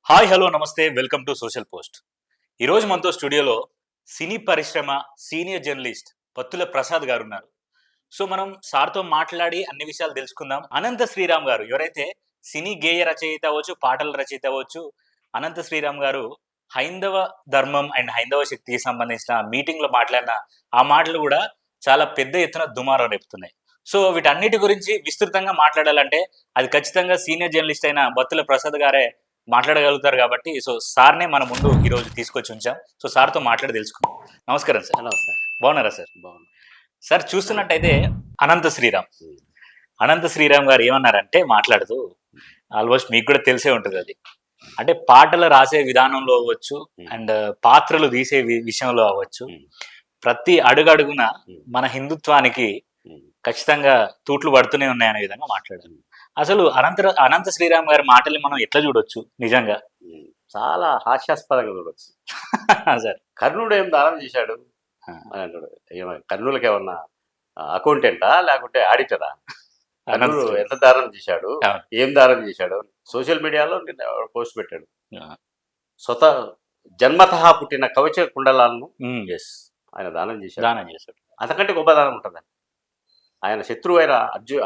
Hi hello నమస్తే welcome to social post. ఈరోజు మనతో స్టూడియోలో సినీ పరిశ్రమ సీనియర్ జర్నలిస్ట్ పత్తుల ప్రసాద్ గారు ఉన్నారు. సో మనం సార్తో మాట్లాడి అన్ని విషయాలు తెలుసుకుందాం. అనంత శ్రీరామ్ గారు ఎవరైతే సినీ గేయ రచయిత అవ్వచ్చు, పాటల రచయిత అవ్వచ్చు. అనంత శ్రీరామ్ గారు హైందవ ధర్మం అండ్ హైందవ శక్తికి సంబంధించిన మీటింగ్లో మాట్లాడిన ఆ మాటలు కూడా చాలా పెద్ద ఎత్తున దుమారం రేపుతున్నాయి. సో వీటన్నిటి గురించి విస్తృతంగా మాట్లాడాలంటే అది ఖచ్చితంగా సీనియర్ జర్నలిస్ట్ అయిన బత్తుల ప్రసాద్ గారే మాట్లాడగలుగుతారు కాబట్టి సో సార్నే మన ముందు ఈరోజు తీసుకొచ్చి ఉంచాం. సో సార్తో మాట్లాడి తెలుసుకుందాం. నమస్కారం సార్. నమస్తే. బాగున్నారా సార్? బాగున్నా. సార్ చూస్తున్నట్టయితే అనంత శ్రీరామ్ గారు ఏమన్నారంటే మాట్లాడుతూ, ఆల్మోస్ట్ మీకు కూడా తెలిసే ఉంటుంది అది, అంటే పాటలు రాసే విధానంలో అవ్వచ్చు అండ్ పాత్రలు తీసే విషయంలో అవ్వచ్చు, ప్రతి అడుగడుగున మన హిందుత్వానికి ఖచ్చితంగా తూట్లు పడుతూనే ఉన్నాయనే విధంగా మాట్లాడారు. అసలు అనంత శ్రీరామ్ గారి మాటల్ని మనం ఎట్లా చూడొచ్చు? నిజంగా చాలా హాస్యాస్పదంగా చూడొచ్చు. సార్ కర్ణుడు ఏం దానం చేశాడు అని అంటాడు. కర్ణులకి ఏమన్నా అకౌంటెంటా లేకుంటే ఆడిటరా? కర్ణుడు ఎంత దానం చేశాడు, ఏం దానం చేశాడు? సోషల్ మీడియాలో పోస్ట్ పెట్టాడు. స్వతः జన్మతః పుట్టిన కవచ కుండలాలను ఆయన దానం చేశాడు. అంతకంటే గొప్ప దానం ఉంటుంది. ఆయన శత్రువు అయిన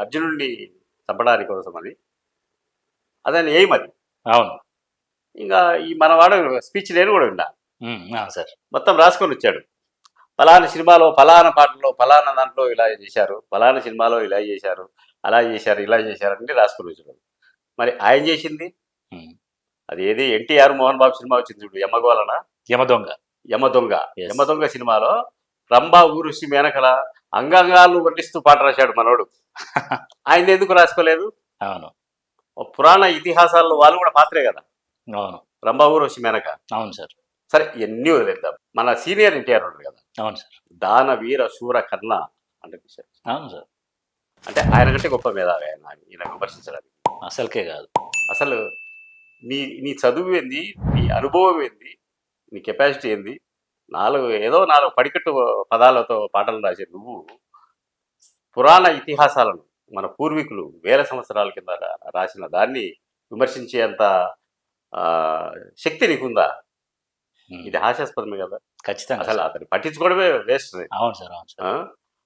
అర్జునుడిని చంపడానికి కోసమని అదని ఏమది. అవును. ఇంకా ఈ మనవాడు స్పీచ్ నేను కూడా విన్నా సార్. మొత్తం రాసుకొని వచ్చాడు. ఫలానా సినిమాలో ఫలానా పాటలో ఫలానా దాంట్లో ఇలా చేశారు, ఫలానా సినిమాలో ఇలా చేశారు, అలా చేశారు, ఇలా చేశారు అని రాసుకొని వచ్చాడు. మరి ఆయన చేసింది అది ఏది? ఎన్టీఆర్ మోహన్ బాబు సినిమా వచ్చింది చూడు, యమదొంగ సినిమాలో రంభా ఊరుసి మేనకల అంగాంగాలను వర్ణిస్తూ పాట రాశాడు మనోడు. ఆయన ఎందుకు రాసుకోలేదు? అవును. పురాణ ఇతిహాసాల్లో వాళ్ళు కూడా పాత్రే కదా. అవును. రంభా ఊరుసి మేనక. అవును సార్. సరే, ఎన్ని వదిలేద్దాం. మన సీనియర్ ఎన్టీఆర్ ఉన్నాడు కదా. అవును సార్. దాన వీర శూర కర్ణ అంటే. అవును సార్. అంటే ఆయన కంటే గొప్ప మేధావి ఆయన. ఈయన విమర్శించడానికి అసలుకే కాదు. అసలు నీ చదువు ఏంది, నీ అనుభవం ఏంది, నీ కెపాసిటీ ఏంది? ఏదో నాలుగు పడికట్టు పదాలతో పాటలు రాసే నువ్వు పురాణ ఇతిహాసాలను మన పూర్వీకులు వేల సంవత్సరాల కింద రాసిన దాన్ని విమర్శించేంత శక్తి నీకుందా? ఇది హాస్యాస్పదమే కదా. ఖచ్చితంగా. అసలు అతన్ని పట్టించుకోవడమే వేస్ట్. అవును సార్. అవును సార్.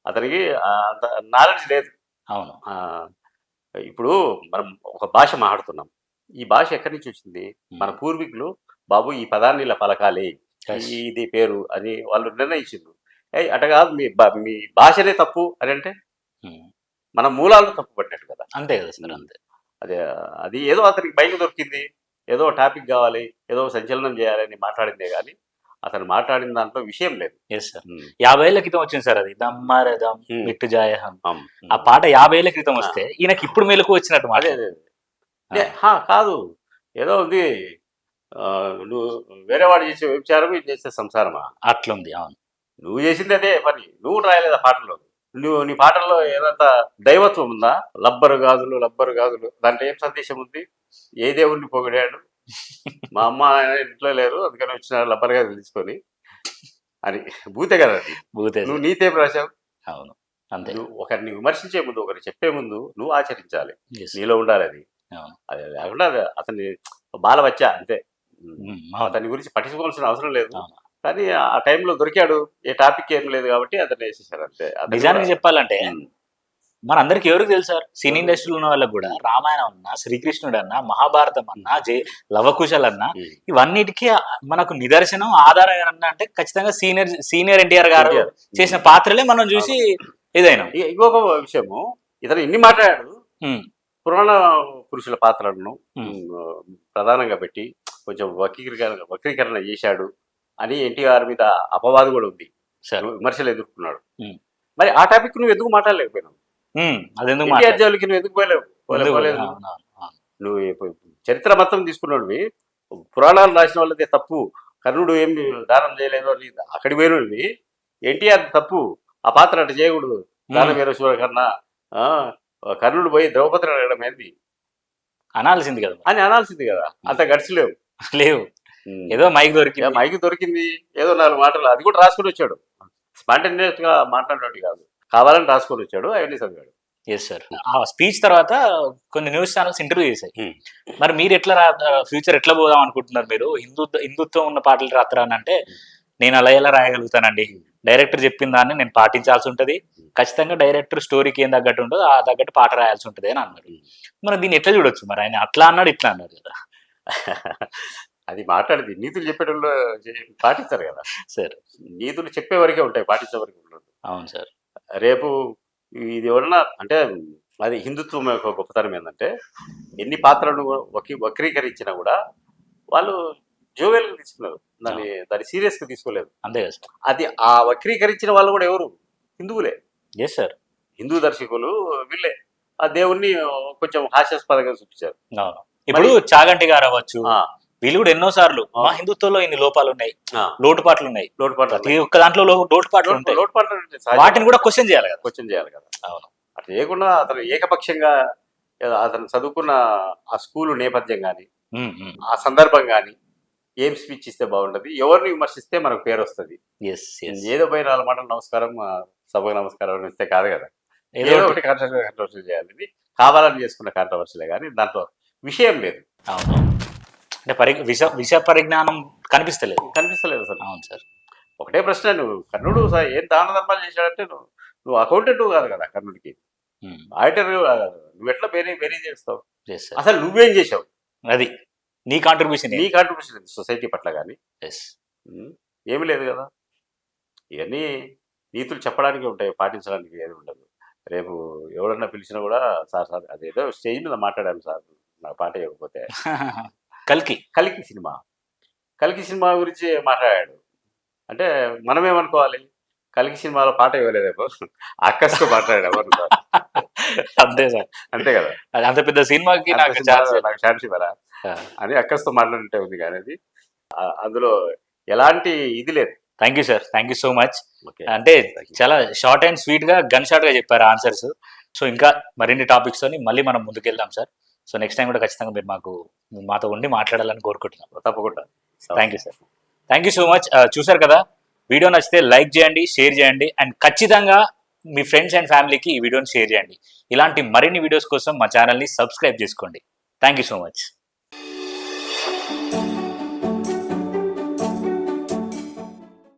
అతనికి అంత నాలెడ్జ్ లేదు. అవును. ఇప్పుడు మనం ఒక భాష మాట్లాడుతున్నాం. ఈ భాష ఎక్కడి నుంచి వచ్చింది? మన పూర్వీకులు బాబు ఈ పదాన్ని ఇలా పలకాలి, ఇది పేరు అని వాళ్ళు నిర్ణయించిండ్రు. అట కాదు, మీ భాషనే తప్పు అని అంటే మన మూలాలను తప్పు పట్టినట్టు కదా. అంతే కదా సార్. అంతే. అది ఏదో అతనికి బైక్ దొరికింది, ఏదో టాపిక్ కావాలి, ఏదో సంచలనం చేయాలని మాట్లాడిందే కానీ అతను మాట్లాడిన దాంట్లో విషయం లేదు. 50 ఏళ్ల క్రితం వచ్చింది సార్ అది దమ్మారదం మిట్టు జాయహం. ఆ పాట 50 ఏళ్ల క్రితం వస్తే ఈయనకి ఇప్పుడు మేలుకు వచ్చినట్టు మాట. కాదు, ఏదో ఉంది. నువ్వు వేరే వాడు చేసే వ్యభిచారం, ఇది చేసే సంసారమా? అట్లుంది. అవును. నువ్వు చేసింది అదే పని. నువ్వు రాయలేదు ఆ పాటల్లో. నీ పాటల్లో ఏదంత దైవత్వం ఉందా? లబ్బరు గాజులు దాంట్లో ఏం సందేశం ఉంది? ఏ దేవుణ్ణి పొగిడాడు? మా అమ్మ ఆయన ఇంట్లో లేరు అందుకని వచ్చిన లబ్బర్ గాజులు తీసుకొని అని భూతే కదా అది. నువ్వు నీతేం రాశావు? అవును. అంతే. నువ్వు ఒకరిని విమర్శించే ముందు, ఒకరికి చెప్పే ముందు నువ్వు ఆచరించాలి. నీలో ఉండాలి అది. అది లేకుండా అతన్ని బాలబచ్చా అంతే. అతని గురించి పట్టించుకోవాల్సిన అవసరం లేదు. కానీ ఆ టైంలో దొరికాడు, ఏ టాపిక్ ఏం లేదు కాబట్టి అతను వేసేసారు అంతే. నిజానికి చెప్పాలంటే మనందరికి ఎవరికి తెలుసు సార్, సినీ ఇండస్ట్రీలో ఉన్న వాళ్ళకి కూడా రామాయణం అన్నా, శ్రీకృష్ణుడు అన్నా, మహాభారతం అన్నా, లవకుశల్ అన్నా, ఇవన్నిటికీ మనకు నిదర్శనం ఆధారం ఏమన్నా అంటే ఖచ్చితంగా సీనియర్ ఎన్టీఆర్ గారు చేసిన పాత్రలే మనం చూసి ఏదైనా. ఇంకొక విషయము, ఇతను ఇన్ని మాట్లాడాడు, పురాణ పురుషుల పాత్రలను ప్రధానంగా పెట్టి కొంచెం వక్రీకరణ చేశాడు అని ఎన్టీఆర్ మీద అపవాదు కూడా ఉంది. విమర్శలు ఎదుర్కొన్నాడు. మరి ఆ టాపిక్ నువ్వు ఎందుకు మాట్లాడలేకపోయినావు? ఎన్టీఆర్ జోలికి నువ్వు ఎందుకు పోలేదు? నువ్వు చరిత్ర మొత్తం తీసుకున్నాడు. పురాణాలు రాసిన వాళ్ళదే తప్పు, కర్ణుడు ఏం దానం చేయలేదు అని అక్కడి పోయినవి. ఎన్టీఆర్ తప్పు, ఆ పాత్ర అటు చేయకూడదు, దానం వేరే సూర్యకర్ణ, కర్ణుడు పోయి ద్రౌపదిని అడగడం ఏంది అనాల్సింది కదా. అంత గడిచిలేవు. ఏదో మైక్ దొరికింది, ఏదో 4 మాటలు, అది కూడా రాసుకొని వచ్చాడు. స్పాంటేనియస్ గా మాట్లాడినట్టు కాదు, కావాలని రాసుకొని వచ్చాడు. అవన్నీ చదివాడు. Yes sir. ఆ స్పీచ్ తర్వాత కొన్ని న్యూస్ ఛానల్స్ ఇంటర్వ్యూ చేశాయి. మరి మీరు ఎట్లా ఫ్యూచర్ ఎట్లా పోదాం అనుకుంటున్నారు? మీరు హిందుత్వం ఉన్న పాటలు రాత్రా అని అంటే, నేను అలా ఎలా రాయగలుగుతానండి, డైరెక్టర్ చెప్పిన దాన్ని నేను పాటించాల్సి ఉంటుంది, ఖచ్చితంగా డైరెక్టర్ స్టోరీకి ఏం తగ్గట్టు ఉంటుందో ఆ తగ్గట్టు పాట రాయాల్సి ఉంటుంది అని అన్నారు. మరి దీన్ని ఎట్లా చూడొచ్చు? మరి ఆయన అట్లా అన్నాడు ఇట్లా అన్నాడు కదా అది మాట్లాడింది నీతులు చెప్పేటప్పుడు పాటిస్తారు కదా సార్. నీతులు చెప్పే వరకే ఉంటాయి, పాటించే వరకే ఉండదు. అవును సార్. రేపు ఇది ఎవరన్నా అంటే అది హిందుత్వం యొక్క గొప్పతనం ఏంటంటే ఎన్ని పాత్రలను వక్రీకరించినా కూడా వాళ్ళు జోవెల్గా తీసుకున్నారు, దాన్ని సీరియస్గా తీసుకోలేదు. అంతే కదా సార్. అది ఆ వక్రీకరించిన వాళ్ళు కూడా ఎవరు? హిందువులే. Yes sir. హిందూ దర్శకులు వీళ్ళే ఆ దేవుణ్ణి కొంచెం హాస్యాస్పదంగా చూపించారు. అవును. ఇప్పుడు చాగంటి గారు అవ్వచ్చు, వీళ్ళు కూడా ఎన్నో సార్లు మా హిందుత్వంలో ఇన్ని లోపాలు ఉన్నాయి, లోటుపాట్లు ఉన్నాయి, ప్రతి ఒక్క దాంట్లో లోటుపాట్లు ఉంటాయి, వాటిని కూడా క్వశ్చన్ చేయాలి కదా. అవును. అట్లా చేయకుండా అతను ఏకపక్షంగా అతను చదువుకున్న ఆ స్కూలు నేపథ్యం కానీ ఆ సందర్భం కానీ ఏం స్పీచ్ ఇస్తే బాగుంటది, ఎవరిని విమర్శిస్తే మనకు పేరు వస్తుంది. ఏదో పైన 4 మాటలు నమస్కారం, సభకు నమస్కారం ఇస్తే కాదు కదా, ఏదో ఒకటి కాంట్రవర్సీ చేయాలి. కావాలని చేసుకున్న కాంట్రవర్సీలే కానీ దాంట్లో విషయం లేదు. అవును. అంటే విష పరిజ్ఞానం కనిపిస్తలేదు అసలు. అవును సార్. ఒకటే ప్రశ్న, నువ్వు కర్ణుడు ఏం దాన ధర్మాలు చేశాడంటే నువ్వు అకౌంటెంట్ కాదు కదా కర్ణుడికి, ఆడిటర్ నువ్వు ఎట్లా వేరే చేస్తావు? అసలు నువ్వేం చేసావు? అది నీ కాంట్రిబ్యూషన్ సొసైటీ పట్ల కానీ ఏమి లేదు కదా. ఇవన్నీ నీతులు చెప్పడానికి ఉంటాయి, పాటించడానికి ఏది ఉండదు. రేపు ఎవరన్నా పిలిచినా కూడా సార్ అదేదో స్టేజ్ మీద మాట్లాడాను సార్, నా పాట ఇవ్వకపోతే కల్కి సినిమా గురించి మాట్లాడాడు అంటే మనమేమనుకోవాలి? కల్కి సినిమాలో పాట ఇవ్వలేదేమో, అక్కస్తో మాట్లాడాడు ఎవరు సార్? అంతే సార్, అంతే కదా. అంత పెద్ద సినిమాకి నాకు ఛాన్స్ ఇవ్వరా అని అక్కస్తో మాట్లాడినట్టే ఉంది. కానీ అది అందులో ఎలాంటి ఇది లేదు. Thank you sir, thank you so much. అంటే చాలా షార్ట్ అండ్ స్వీట్ గా గన్ షార్ట్ గా చెప్పారు ఆన్సర్స్. సో ఇంకా మరిన్ని టాపిక్స్ తోని మళ్ళీ మనం ముందుకెళ్దాం సార్. సో నెక్స్ట్ టైం కూడా ఖచ్చితంగా మీరు మాతో ఉండి మాట్లాడాలని కోరుకుంటున్నాం. తప్పకుండా. Thank you sir, thank you so much. చూసారు కదా, వీడియో నచ్చితే లైక్ చేయండి, షేర్ చేయండి, అండ్ ఖచ్చితంగా మీ ఫ్రెండ్స్ అండ్ ఫ్యామిలీకి ఈ వీడియోని షేర్ చేయండి. ఇలాంటి మరిన్ని వీడియోస్ కోసం మా ఛానల్ని సబ్స్క్రైబ్ చేసుకోండి. Thank you so much.